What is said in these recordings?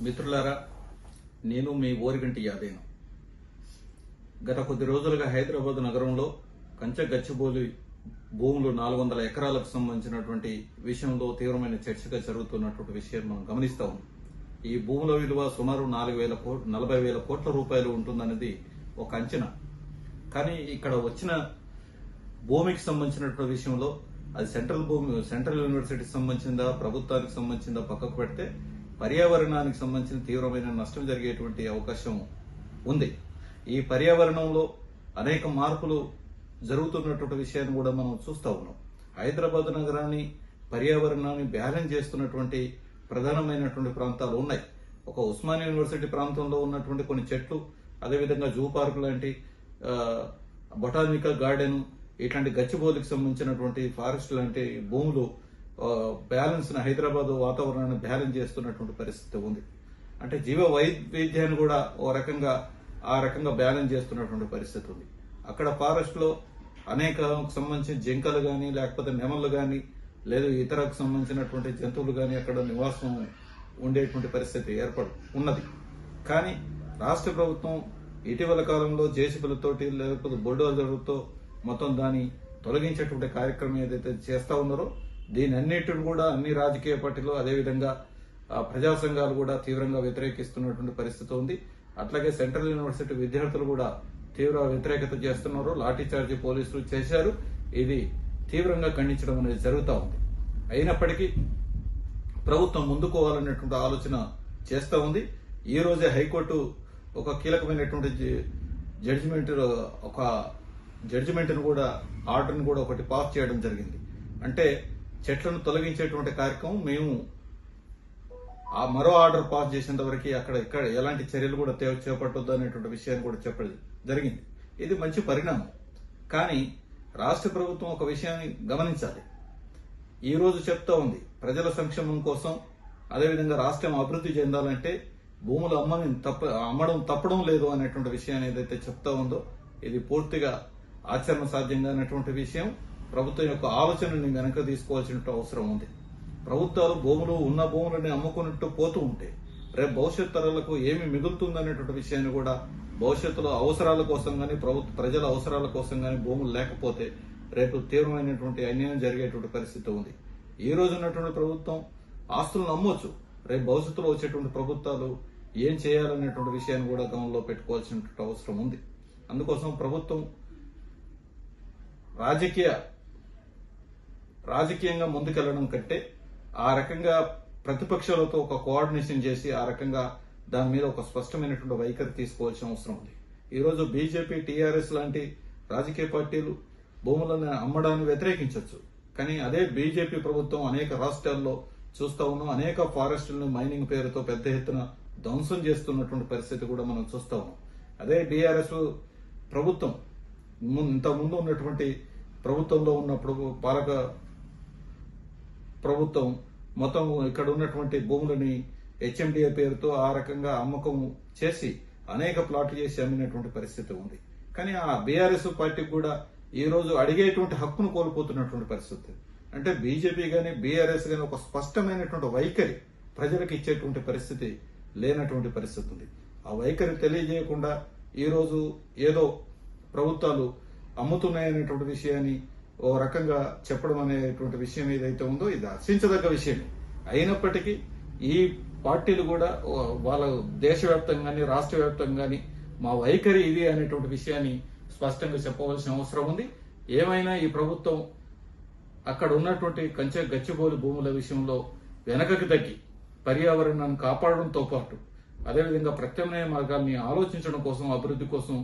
మిత్రులారా, నేను మీ ఓరిగంటి యాదేను. గత కొద్ది రోజులుగా హైదరాబాద్ నగరంలో కంచె గచ్చిబౌలి భూములు 400 ఎకరాలకు సంబంధించినటువంటి విషయంలో తీవ్రమైన చర్చగా జరుగుతున్నటువంటి విషయం మనం గమనిస్తా ఉన్నాం. ఈ భూముల విలువ సుమారు 40,000 కోట్ల రూపాయలు ఉంటుందనేది ఒక అంచనా. కానీ ఇక్కడ వచ్చిన భూమికి సంబంధించినటువంటి విషయంలో అది సెంట్రల్ యూనివర్సిటీకి సంబంధించిందా, ప్రభుత్వానికి సంబంధించిందా పక్కకు పెడితే పర్యావరణానికి సంబంధించిన తీవ్రమైన నష్టం జరిగేటువంటి అవకాశం ఉంది. ఈ పర్యావరణంలో అనేక మార్పులు జరుగుతున్నటువంటి విషయాన్ని కూడా మనం చూస్తా ఉన్నాం. హైదరాబాద్ నగరాన్ని పర్యావరణాన్ని బ్యాలెన్స్ చేస్తున్నటువంటి ప్రధానమైనటువంటి ప్రాంతాలు ఉన్నాయి. ఒక ఉస్మానియా యూనివర్సిటీ ప్రాంతంలో ఉన్నటువంటి కొన్ని చెట్లు, అదేవిధంగా జూ పార్క్ లాంటి బొటానికల్ గార్డెన్, ఇట్లాంటి గచ్చిబౌలికి సంబంధించినటువంటి ఫారెస్ట్ లాంటి భూములు బ్యాలెన్స్ హైదరాబాద్ వాతావరణాన్ని బ్యాలెన్స్ చేస్తున్నటువంటి పరిస్థితి ఉంది. అంటే జీవ వైవిధ్యాన్ని కూడా ఆ రకంగా బ్యాలెన్స్ చేస్తున్నటువంటి పరిస్థితి ఉంది. అక్కడ ఫారెస్ట్ లో అనేక సంబంధించిన జింకలు గాని, లేకపోతే నెమళ్ళు గాని, లేదు ఇతరకు సంబంధించినటువంటి జంతువులు గాని అక్కడ నివాసం ఉండేటువంటి పరిస్థితి ఉన్నది. కానీ రాష్ట్ర ప్రభుత్వం ఇటీవల కాలంలో జేసీబీలతోటి లేకపోతే బుల్డోజర్లతో మొత్తం దాన్ని తొలగించేటువంటి కార్యక్రమం ఏదైతే చేస్తా ఉన్నారో దీని అన్నిటిని కూడా అన్ని రాజకీయ పార్టీలు, అదేవిధంగా ప్రజా సంఘాలు కూడా తీవ్రంగా వ్యతిరేకిస్తున్నటువంటి పరిస్థితి ఉంది. అట్లాగే సెంట్రల్ యూనివర్సిటీ విద్యార్థులు కూడా తీవ్ర వ్యతిరేకత చేస్తున్నారు. లాఠీ చార్జీ పోలీసులు చేశారు. ఇది తీవ్రంగా ఖండించడం అనేది జరుగుతూ ఉంది. అయినప్పటికీ ప్రభుత్వం ముందుకోవాలనేటువంటి ఆలోచన చేస్తూ ఉంది. ఈ రోజే హైకోర్టు ఒక కీలకమైనటువంటి జడ్జిమెంట్ను కూడా ఆర్డర్ను కూడా ఒకటి పాస్ చేయడం జరిగింది. అంటే చెట్లను తొలగించేటువంటి కార్యక్రమం మేము ఆ మరో ఆర్డర్ పాస్ చేసేంత వరకు ఇక్కడ ఎలాంటి చర్యలు కూడా చేపట్టొద్దు అనేటువంటి విషయాన్ని కూడా చెప్పడం జరిగింది. ఇది మంచి పరిణామం. కానీ రాష్ట్ర ప్రభుత్వం ఒక విషయాన్ని గమనించాలి. ఈ రోజు చెప్తా ఉంది, ప్రజల సంక్షేమం కోసం, అదేవిధంగా రాష్ట్రం అభివృద్ధి చెందాలంటే భూములు అమ్మడం తప్పడం లేదు అనేటువంటి విషయాన్ని ఏదైతే చెప్తా ఉందో ఇది పూర్తిగా ఆచరణ సాధ్యంగా అనేటువంటి విషయం. ప్రభుత్వం యొక్క ఆలోచనని వెనక తీసుకోవాల్సిన అవసరం ఉంది. ప్రభుత్వాలు ఉన్న భూములని అమ్ముకున్నట్టు పోతూ ఉంటే రేపు భవిష్యత్ తరాలకు ఏమి మిగులుతుందనేటువంటి విషయాన్ని కూడా భవిష్యత్తులో అవసరాల కోసం కానీ, ప్రజల అవసరాల కోసం కానీ భూములు లేకపోతే రేపు తీవ్రమైనటువంటి అన్యాయం జరిగేటువంటి పరిస్థితి ఉంది. ఈ రోజు ఉన్నటువంటి ప్రభుత్వం ఆస్తులను అమ్మొచ్చు, రేపు భవిష్యత్తులో వచ్చేటువంటి ప్రభుత్వాలు ఏం చేయాలనేటువంటి విషయాన్ని కూడా గమనంలో పెట్టుకోవాల్సినటువంటి అవసరం ఉంది. అందుకోసం ప్రభుత్వం రాజకీయంగా ముందుకెళ్లడం కంటే ఆ రకంగా ప్రతిపక్షాలతో ఒక కోఆర్డినేషన్ చేసి ఆ రకంగా దాని మీద ఒక స్పష్టమైనటువంటి వైఖరి తీసుకోవాల్సిన అవసరం ఉంది. ఈ రోజు బీజేపీ, టీఆర్ఎస్ లాంటి రాజకీయ పార్టీలు భూములను అమ్మడాన్ని వ్యతిరేకించవచ్చు. కానీ అదే బీజేపీ ప్రభుత్వం అనేక రాష్ట్రాల్లో చూస్తా ఉన్నాం, అనేక ఫారెస్టులను మైనింగ్ పేరుతో పెద్ద ఎత్తున ధ్వంసం చేస్తున్నటువంటి పరిస్థితి కూడా మనం చూస్తా ఉన్నాం. అదే బీఆర్ఎస్ ప్రభుత్వం ఇంతకుముందు ఉన్నటువంటి ప్రభుత్వంలో ఉన్నప్పుడు పాలక ప్రభుత్వం మొత్తం ఇక్కడ ఉన్నటువంటి భూములని హెచ్ఎండిఏ పేరుతో ఆ రకంగా అమ్మకం చేసి అనేక ప్లాట్లు చేసి అమ్మినటువంటి పరిస్థితి ఉంది. కానీ ఆ బీఆర్ఎస్ పార్టీకి కూడా ఈ రోజు అడిగేటువంటి హక్కును కోల్పోతున్నటువంటి పరిస్థితి. అంటే బీజేపీ గాని, బీఆర్ఎస్ గాని ఒక స్పష్టమైనటువంటి వైఖరి ప్రజలకు ఇచ్చేటువంటి పరిస్థితి లేనటువంటి పరిస్థితి ఉంది. ఆ వైఖరి తెలియజేయకుండా ఈ రోజు ఏదో ప్రభుత్వాలు అమ్ముతున్నాయనేటువంటి విషయాన్ని ఓ రకంగా చెప్పడం అనేటువంటి విషయం ఏదైతే ఉందో ఇది హర్షించదగ్గ విషయం. అయినప్పటికీ ఈ పార్టీలు కూడా వాళ్ళ దేశవ్యాప్తంగా కానీ, రాష్ట్ర వ్యాప్తంగా కానీ మా వైఖరి ఇది అనేటువంటి విషయాన్ని స్పష్టంగా చెప్పవలసిన అవసరం ఉంది. ఏమైనా ఈ ప్రభుత్వం అక్కడ ఉన్నటువంటి కంచె గచ్చిబౌలి భూముల విషయంలో వెనకకి తగ్గి పర్యావరణాన్ని కాపాడడంతో పాటు అదేవిధంగా ప్రత్యామ్నాయ మార్గాల్ని ఆలోచించడం కోసం, అభివృద్ధి కోసం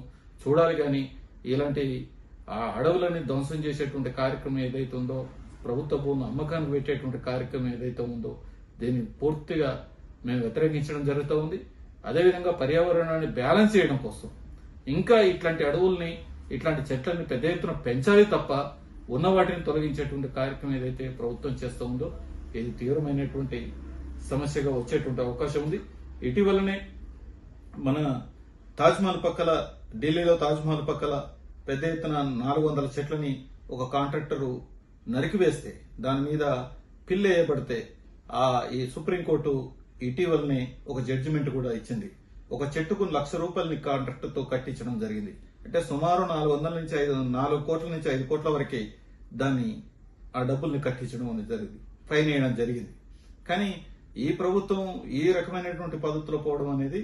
చూడాలి. కానీ ఇలాంటి ఆ అడవులని ధ్వంసం చేసేటువంటి కార్యక్రమం ఏదైతే ఉందో, ప్రభుత్వ భూములు అమ్మకానికి పెట్టేటువంటి కార్యక్రమం ఏదైతే ఉందో దీన్ని పూర్తిగా మేము వ్యతిరేకించడం జరుగుతూ ఉంది. అదేవిధంగా పర్యావరణాన్ని బ్యాలెన్స్ చేయడం కోసం ఇంకా ఇట్లాంటి అడవుల్ని, ఇట్లాంటి చెట్లని పెద్ద ఎత్తున పెంచాలి తప్ప ఉన్న వాటిని తొలగించేటువంటి కార్యక్రమం ఏదైతే ప్రభుత్వం చేస్తూ ఉందో ఇది తీవ్రమైనటువంటి సమస్యగా వచ్చేటువంటి అవకాశం ఉంది. ఇటీవలనే మన తాజ్మహల్ పక్కల, ఢిల్లీలో తాజ్మహల్ పక్కల పెద్ద ఎత్తున 400 చెట్లని ఒక కాంట్రాక్టరు నరికివేస్తే దాని మీద పిల్లు వేయబడితే ఈ సుప్రీంకోర్టు ఇటీవలనే ఒక జడ్జిమెంట్ కూడా ఇచ్చింది. ఒక చెట్టుకు ₹1,00,000 కాంట్రాక్ట్ తో కట్టించడం జరిగింది. అంటే సుమారు 4 కోట్ల నుంచి 5 కోట్ల వరకే దాన్ని ఆ డబ్బుల్ని కట్టించడం అనేది జరిగింది, ఫైన్ వేయడం జరిగింది. కానీ ఈ ప్రభుత్వం ఈ రకమైనటువంటి పద్ధతిలో పోవడం అనేది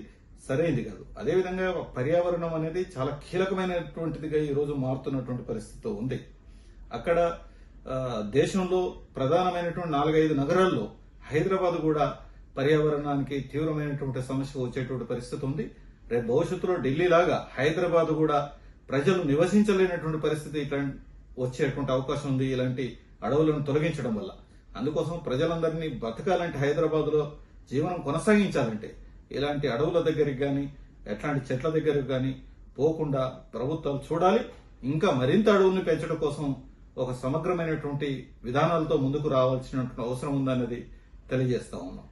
సరైనది కాదు. అదేవిధంగా పర్యావరణం అనేది చాలా కీలకమైనటువంటిదిగా ఈ రోజు మారుతున్నటువంటి పరిస్థితి ఉంది. అక్కడ దేశంలో ప్రధానమైనటువంటి 4-5 నగరాల్లో హైదరాబాద్ కూడా పర్యావరణానికి తీవ్రమైనటువంటి సమస్య వచ్చేటువంటి పరిస్థితి ఉంది. రేపు భవిష్యత్తులో ఢిల్లీ లాగా హైదరాబాద్ కూడా ప్రజలు నివసించలేనటువంటి పరిస్థితి వచ్చేటువంటి అవకాశం ఉంది ఇలాంటి అడవులను తొలగించడం వల్ల. అందుకోసం ప్రజలందరినీ బతకాలంటే, హైదరాబాద్ లో జీవనం కొనసాగించాలంటే ఇలాంటి అడవుల దగ్గరికి గాని ఎట్లాంటి చెట్ల దగ్గరికి గాని పోకుండా ప్రభుత్వాలు చూడాలి. ఇంకా మరింత అడవుల్ని పెంచడం కోసం ఒక సమగ్రమైనటువంటి విధానాలతో ముందుకు రావాల్సినటువంటి అవసరం ఉందన్నది తెలియజేస్తా ఉన్నాం.